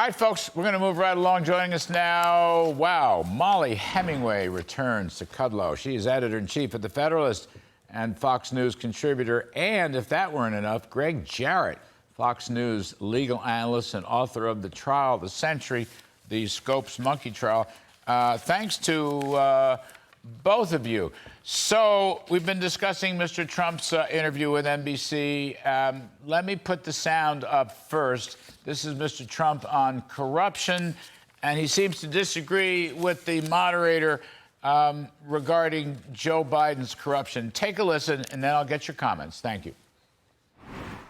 All right, folks, we're going to move right along. Joining us now, wow, Mollie Hemingway returns to Kudlow. She is editor-in-chief of The Federalist and Fox News contributor. And if that weren't enough, Gregg Jarrett, Fox News legal analyst and author of The Trial of the Century, the Scopes monkey trial. Thanks to both of you. So we've been discussing Mr. Trump's interview with NBC. Let me put the sound up first. This is Mr. Trump on corruption, and he seems to disagree with the moderator regarding Joe Biden's corruption. Take a listen, and then I'll get your comments. Thank you.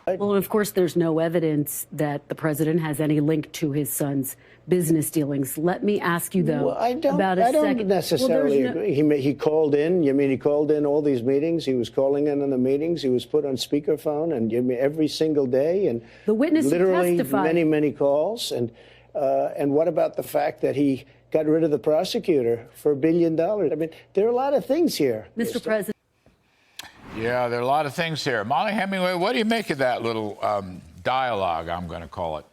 Well, of course, there's no evidence that the president has any link to his son's business dealings. Let me ask you, though, I don't necessarily agree. He called in. You mean he called in all these meetings? He was calling in on the meetings. He was put on speakerphone and every single day, and the witness literally testified. many calls. And what about the fact that he got rid of the prosecutor for $1 billion? I mean, there are a lot of things here, Mr. President. Yeah, there are a lot of things here. Mollie Hemingway, what do you make of that little dialogue, I'm going to call it?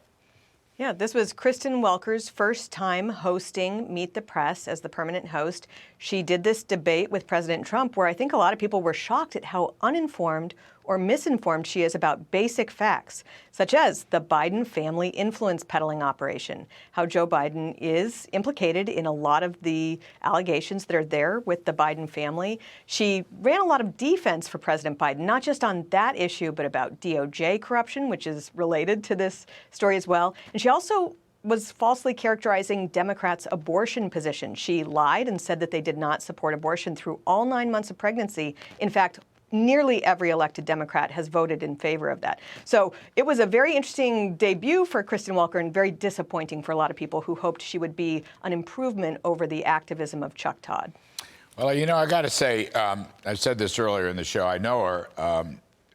Yeah, this was Kristen Welker's first time hosting Meet the Press as the permanent host. She did this debate with President Trump, where I think a lot of people were shocked at how uninformed or misinformed she is about basic facts, such as the Biden family influence peddling operation, how Joe Biden is implicated in a lot of the allegations that are there with the Biden family. She ran a lot of defense for President Biden, not just on that issue, but about DOJ corruption, which is related to this story as well. And she also was falsely characterizing Democrats' abortion position. She lied and said that they did not support abortion through all 9 months of pregnancy. In fact, nearly every elected Democrat has voted in favor of that. So it was a very interesting debut for Kristen Welker and very disappointing for a lot of people who hoped she would be an improvement over the activism of Chuck Todd. Well, you know, I got to say, I said this earlier in the show. I know her.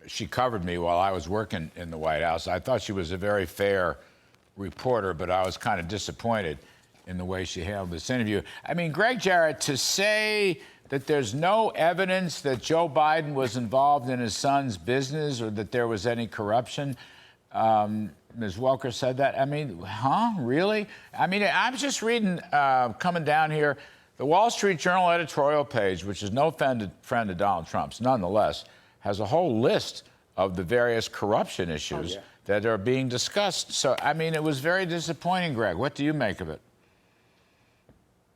She covered me while I was working in the White House. I thought she was a very fair reporter, but I was kind of disappointed in the way she handled this interview. I mean, Gregg Jarrett, to say that there's no evidence that Joe Biden was involved in his son's business or that there was any corruption. Ms. Welker said that. I mean, huh? Really? I mean, I'm just reading, coming down here, the Wall Street Journal editorial page, which is no friend of Donald Trump's, nonetheless, has a whole list of the various corruption issues that are being discussed. So, I mean, it was very disappointing, Gregg. What do you make of it?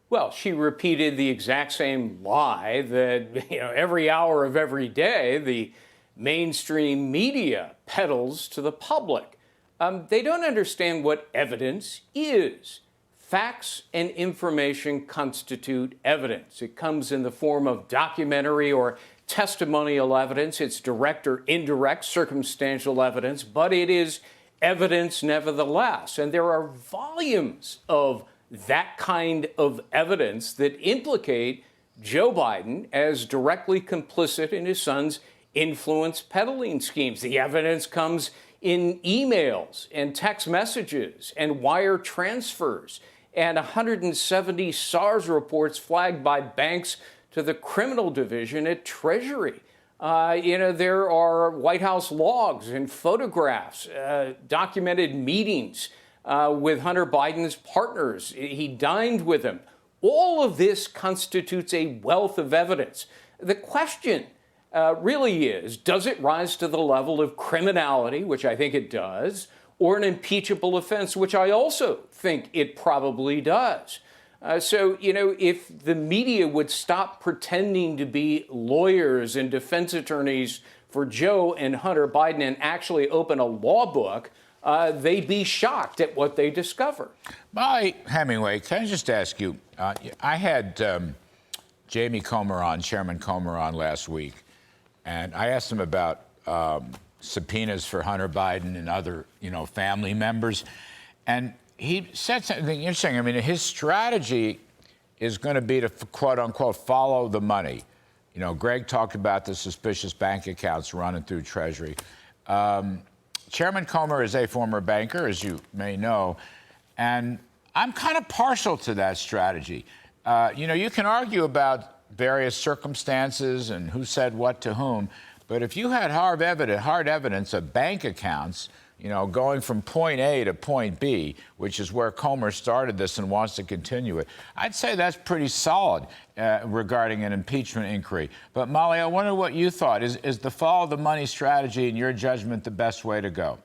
Well, she repeated the exact same lie that, every hour of every day, the mainstream media peddles to the public. They don't understand what evidence is. Facts and information constitute evidence. It comes in the form of documentary or testimonial evidence. It's direct or indirect circumstantial evidence, but it is evidence nevertheless. And there are volumes of that kind of evidence that implicate Joe Biden as directly complicit in his son's influence peddling schemes. The evidence comes in emails and text messages and wire transfers and 170 SARS reports flagged by banks to the criminal division at Treasury. There are White House logs and photographs, documented meetings with Hunter Biden's partners. He dined with them. All of this constitutes a wealth of evidence. The question really is, does it rise to the level of criminality, which I think it does, or an impeachable offense, which I also think it probably does? So, if the media would stop pretending to be lawyers and defense attorneys for Joe and Hunter Biden and actually open a law book, they'd be shocked at what they discover. Mollie Hemingway, can I just ask you, I had Jamie Comer on, Chairman Comer on last week, and I asked him about subpoenas for Hunter Biden and other, family members, and he said something interesting. I mean, his strategy is going to be to, quote unquote, follow the money. Gregg talked about the suspicious bank accounts running through Treasury. Chairman Comer is a former banker, as you may know, and I'm kind of partial to that strategy. You can argue about various circumstances and who said what to whom, but if you had hard evidence of bank accounts you know, going from point A to point B, which is where Comer started this and wants to continue it. I'd say that's pretty solid regarding an impeachment inquiry. But Mollie, I wonder what you thought. Is the follow the money strategy, in your judgment, the best way to go?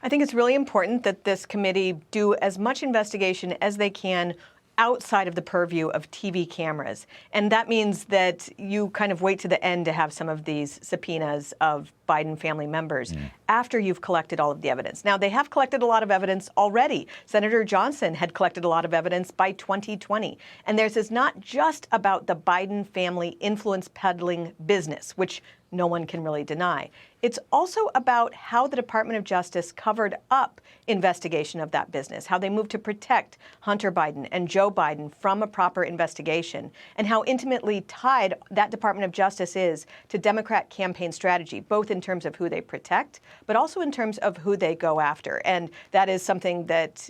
I think it's really important that this committee do as much investigation as they can outside of the purview of TV cameras. And that means that you kind of wait to the end to have some of these subpoenas of Biden family members after you've collected all of the evidence. Now, they have collected a lot of evidence already. Senator Johnson had collected a lot of evidence by 2020. And this is not just about the Biden family influence peddling business, which no one can really deny. It's also about how the Department of Justice covered up investigation of that business, how they moved to protect Hunter Biden and Joe Biden from a proper investigation, and how intimately tied that Department of Justice is to Democrat campaign strategy, both in terms of who they protect, but also in terms of who they go after. And that is something that,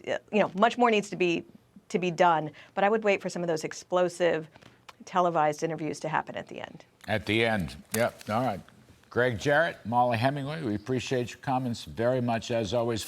much more needs to be done. But I would wait for some of those explosive televised interviews to happen at the end. At the end. Yep. All right. Gregg, Jarrett, Mollie, Hemingway, we appreciate your comments very much, as always.